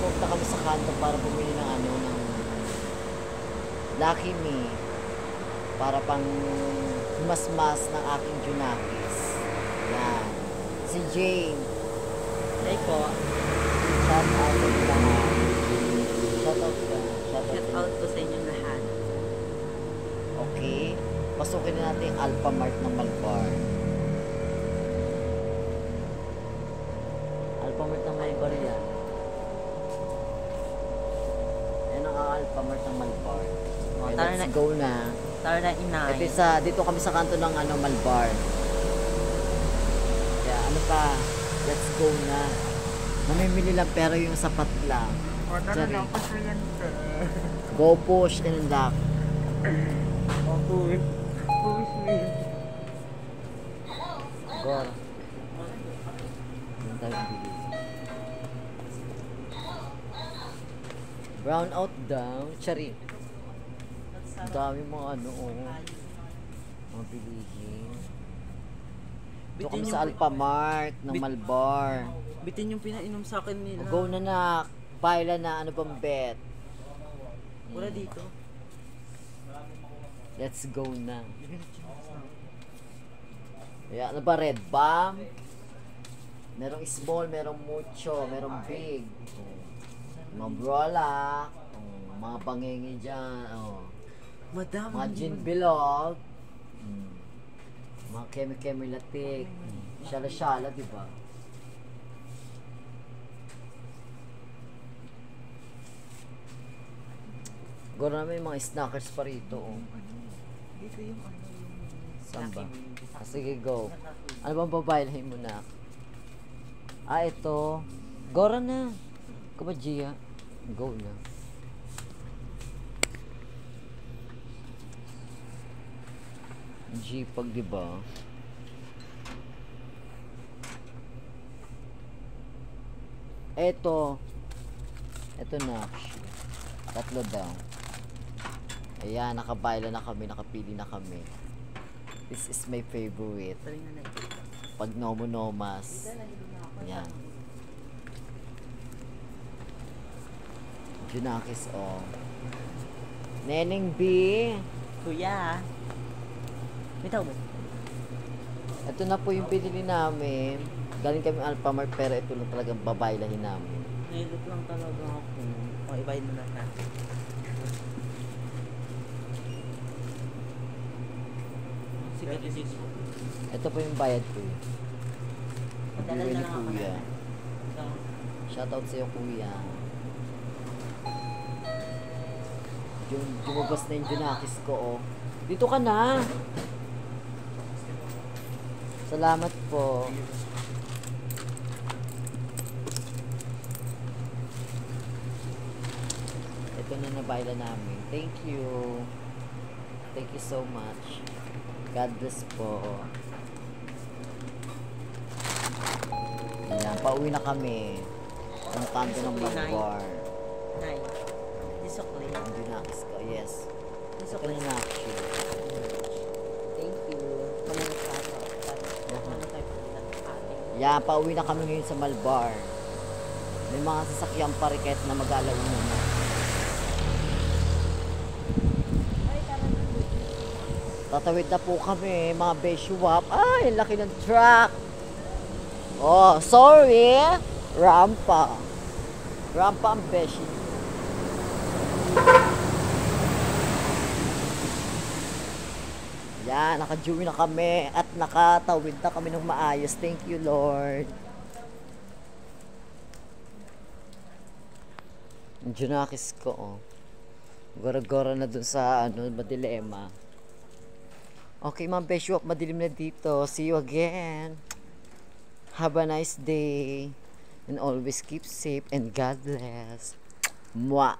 pumunta kami sa kanto para bumili ng ano, ng Lucky Me. Para pang mas ng aking Junakis. Yan. Si Jane. Ay po. Shout out sa inyo lahat. Shout out ka. Shout out ko sa inyong lahat. Okay. Pasukin na natin yung Alpha Mart ng Malbar. Alpha Mart ng Malbar yan. Yan ang Alpha Mart ng Malbar. Okay, let's go na. Tara na inay. Dito kami sa kanto ng ano, Malbar. Kaya ano pa, let's go na. Mamimili lang pero yung sapat lang. Tara na lang kasi yan. Go push and lock. Push me. Go. Yung tayo bilis. Brown out down. Chari. Ang dami mga ano, mga bilihin. Dito kami sa Alpha Mart ng Malbar. Bitin yung pinainom sa akin nila. Go na nak. Baila na, ano bang bet? Wala dito. Let's go na. Yeah, ano ba, red bomb? Merong small, merong mucho, merong big. Mga brola. Mga bangingi dyan. Madami. Mga gin bilog. Mga kemi-kemi latik. Shala-shala, diba? Goro namin mga snackers pa rito. Dito yung ano yung... Saan ba? Sige, go. Ano bang babaylahin mo na? Ito. Gora na. Kabadjiya. Go na. G pag diba? Ito na. Tatlo daw. Ayan, nakabayla na kami, nakapili na kami. This is my favorite. Pag nomo-nomas. Ayan. Junakis, Neneng B. Kuya. Bitaw ba? Ito na po yung pinili namin. Galing kami Alpha Mart pero ito lang talagang babaylahin namin. Nilot lang talaga ako. Ibahin mo na natin. Ito po yung bayad ko. Padala Bibili na ni lang ako Kuya. na. Shoutout sa'yo, Kuya. Lumabas na yung Junakis ko, Dito ka na. Salamat po. Ito na nabayla namin. Thank you. Thank you so much. God bless po. Ayan, pauwi na kami. Ang kanto ng Malbar. Nay. Disokli. Ang Junakis ko, yes. Ito na actually. Thank you. Yeah, pauwi na kami ngayon sa Malbar. May mga sasakyan pa rin kahit na mag-alaw muna. Tatawid na po kami, mga beshuwap. Ay, laki ng truck. Oh, sorry. Rampa. Rampa ang beshi. Yan, naka-dewey na kami at nakatawid na kami ng maayos. Thank you, Lord. Ang Junakis ko, Gora-gora na dun sa, madilema. Okay, mga beshuwap, madilim na dito. See you again. Have a nice day. And always keep safe and God bless. Mwah!